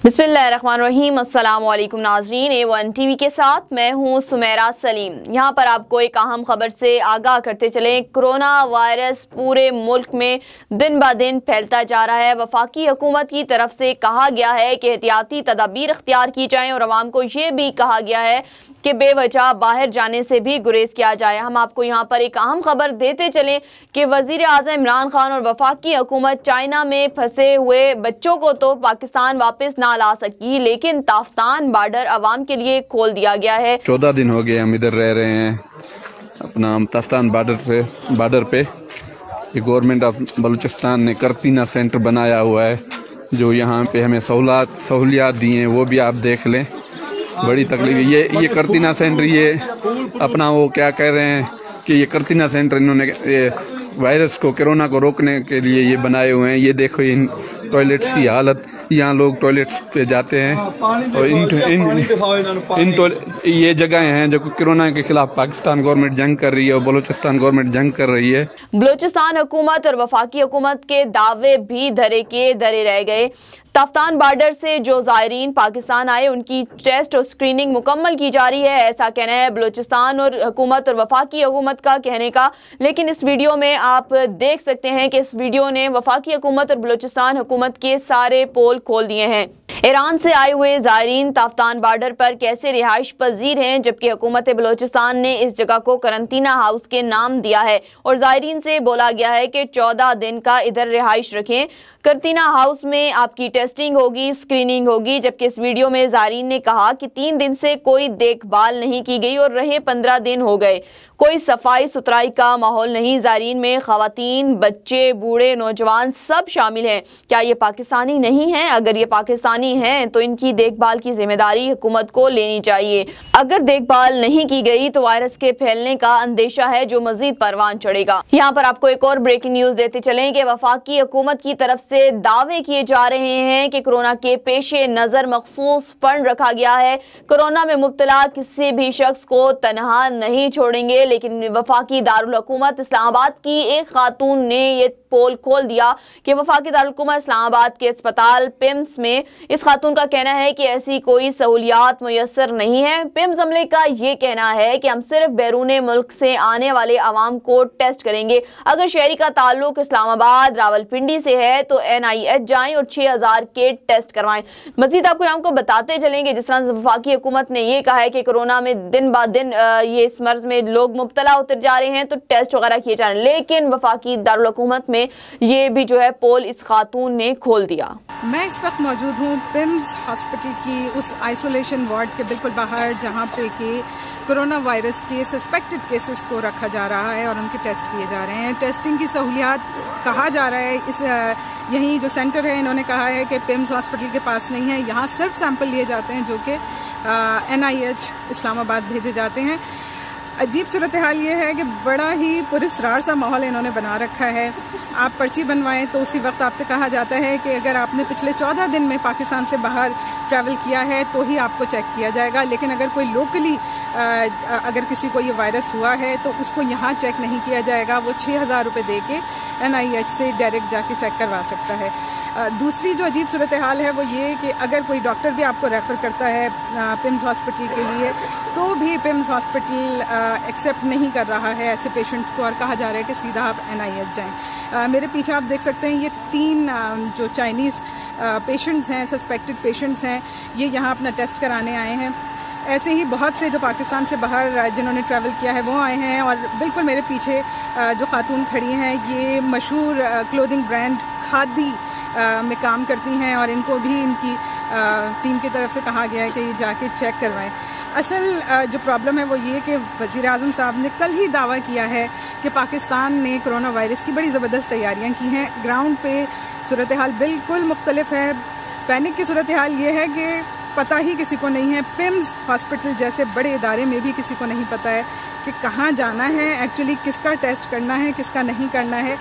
बिस्मिल्लाहिर्रहमानिर्रहीम। अस्सलाम वालेकुम नाजरीन, A1 टीवी के साथ मैं हूं सुमेरा सलीम। यहाँ पर आपको एक अहम खबर से आगाह करते चलें। कोरोना वायरस पूरे मुल्क में दिन ब दिन फैलता जा रहा है। वफाकी हुकूमत की तरफ से कहा गया है कि एहतियाती तदाबीर इख्तियार की जाएँ और आवाम को ये भी कहा गया है कि बेवजह बाहर जाने से भी गुरेज किया जाए। हम आपको यहाँ पर एक अहम खबर देते चलें कि वज़ीर आज़म इमरान खान और वफाकी हुकूमत चाइना में फंसे हुए बच्चों को तो पाकिस्तान वापस ना ला सकी, लेकिन ताफ्तान बॉर्डर अवाम के लिए खोल दिया गया है। 14 दिन हो गए हम इधर रह रहे हैं अपना ताफ्तान बॉर्डर पे। ये गवर्नमेंट ऑफ बलूचिस्तान ने करतीना सेंटर बनाया हुआ है, जो यहाँ पे हमें सहूलियात दी हैं वो भी आप देख लें। बड़ी तकलीफ ये करतीना सेंटर, ये अपना वो क्या कह रहे हैं कि ये करतीना सेंटर इन्होंने वायरस को, कोरोना को रोकने के लिए ये बनाए हुए हैं। ये देखो इन टॉयलेट्स की हालत, यहाँ लोग टॉयलेट्स पे जाते हैं और ये जगह हैं जो कोरोना के खिलाफ पाकिस्तान गवर्नमेंट जंग कर रही है और बलूचिस्तान गवर्नमेंट जंग कर रही है। बलूचिस्तान हुकूमत और वफाकी हुकूमत के दावे भी धरे के धरे रह गए। ताफ्तान बॉर्डर से जो ज़ायरीन पाकिस्तान आए उनकी टेस्ट और स्क्रीनिंग मुकम्मल की जा रही है, ऐसा कहना है बलूचिस्तान और हुकूमत और वफाकी हुकूमत का कहने का। लेकिन इस वीडियो में आप देख सकते हैं कि इस वीडियो ने वफाकी हुकूमत और बलूचिस्तान हुकूमत के सारे पोल खोल दिए हैं। ईरान से आए हुए ज़ायरीन ताफ्तान बॉर्डर पर कैसे रिहाइश पजीर हैं, जबकि हुकूमत बलूचिस्तान ने इस जगह को करंटीना हाउस के नाम दिया है और ज़ायरीन से बोला गया है कि 14 दिन का इधर रिहाइश रखें। करंटीना हाउस में आपकी टेस्टिंग होगी, स्क्रीनिंग होगी, जबकि इस वीडियो में ज़ायरीन ने कहा कि 3 दिन से कोई देखभाल नहीं की गई और रहे 15 दिन हो गए। कोई सफाई सुथराई का माहौल नहीं। ज़ायरीन में ख़वातीन, बच्चे, बूढ़े, नौजवान सब शामिल हैं। क्या ये पाकिस्तानी नहीं हैं? अगर ये पाकिस्तानी हैं तो इनकी देखभाल की जिम्मेदारी हुकूमत को लेनी चाहिए। अगर देखभाल नहीं की गई तो वायरस के फैलने का अंदेशा है जो मजीद परवान चढ़ेगा। यहाँ पर आपको एक और ब्रेकिंग न्यूज देते चलें कि वफाकी हुकूमत की तरफ से दावे किए जा रहे हैं कि कोरोना के पेशे नजर मखसूस फंड रखा गया है। कोरोना में मुब्तला किसी भी शख्स को तनहा नहीं छोड़ेंगे। लेकिन वफाकी दारुल हुकूमत इस्लामाबाद की एक खातून ने ये पोल खोल दिया कि वफाकी दारुल हुकूमत इस्लामाबाद के अस्पताल पिम्स में इस खातून का कहना है कि ऐसी कोई सहूलियात मुयस्सर नहीं है। पिम्स अमले का ये कहना है कि हम सिर्फ बैरूने मुल्क से आने वाले अवाम को टेस्ट करेंगे। अगर शहरी का ताल्लुक इस्लामाबाद रावलपिंडी से है तो NIH जाएं और 6000 के टेस्ट करवाएं। मजीद आपको बताते चलेंगे जिस तरह वफाकी हुकूमत ने यह कहा है कि कोरोना में दिन ब दिन ये इस मर्ज में लोग मुब्तला होते जा रहे हैं तो टेस्ट वगैरह किए जा रहे हैं, लेकिन वफाकी दारुल हुकूमत में ये भी जो है पोल इस खातून ने खोल दिया। मैं इस वक्त मौजूद हूँ पिम्स हॉस्पिटल की उस आइसोलेशन वार्ड के बिल्कुल बाहर, जहाँ पे कि कोरोना वायरस के सस्पेक्टेड केसेस को रखा जा रहा है और उनके टेस्ट किए जा रहे हैं। टेस्टिंग की सहूलियात कहा जा रहा है इस यही जो सेंटर है, इन्होंने कहा है कि पिम्स हॉस्पिटल के पास नहीं है। यहाँ सिर्फ सैंपल लिए जाते हैं जो कि NIH इस्लामाबाद भेजे जाते हैं। अजीब सूरत हाल ये है कि बड़ा ही पुरस्कार सा माहौल इन्होंने बना रखा है। आप पर्ची बनवाएं तो उसी वक्त आपसे कहा जाता है कि अगर आपने पिछले 14 दिन में पाकिस्तान से बाहर ट्रैवल किया है तो ही आपको चेक किया जाएगा। लेकिन अगर कोई लोकली अगर किसी को ये वायरस हुआ है तो उसको यहाँ चेक नहीं किया जाएगा। वो 6000 रुपये दे के NIH से डायरेक्ट जाके चेक करवा सकता है। दूसरी जो अजीब सूरत हाल है वो ये कि अगर कोई डॉक्टर भी आपको रेफ़र करता है पिम्स हॉस्पिटल के लिए तो भी पिम्स हॉस्पिटल एक्सेप्ट नहीं कर रहा है ऐसे पेशेंट्स को और कहा जा रहा है कि सीधा आप NIH जाएं। मेरे पीछे आप देख सकते हैं ये 3 जो चाइनीज़ पेशेंट्स हैं, सस्पेक्टेड पेशेंट्स हैं, ये यहाँ अपना टेस्ट कराने आए हैं। ऐसे ही बहुत से जो पाकिस्तान से बाहर जिन्होंने ट्रैवल किया है वो आए हैं। और बिल्कुल मेरे पीछे जो खातून खड़ी हैं ये मशहूर क्लोथिंग ब्रांड खादी में काम करती हैं और इनको भी इनकी टीम की तरफ से कहा गया है कि ये जाके चेक करवाएं। असल जो प्रॉब्लम है वो ये कि वज़ीर आज़म साहब ने कल ही दावा किया है कि पाकिस्तान ने कोरोना वायरस की बड़ी ज़बरदस्त तैयारियां की हैं। ग्राउंड पे सूरत हाल बिल्कुल मुख्तलिफ है। पैनिक की सूरत हाल ये है कि पता ही किसी को नहीं है। पिम्स हॉस्पिटल जैसे बड़े इदारे में भी किसी को नहीं पता है कि कहाँ जाना है, एक्चुअली किसका टेस्ट करना है, किसका नहीं करना है।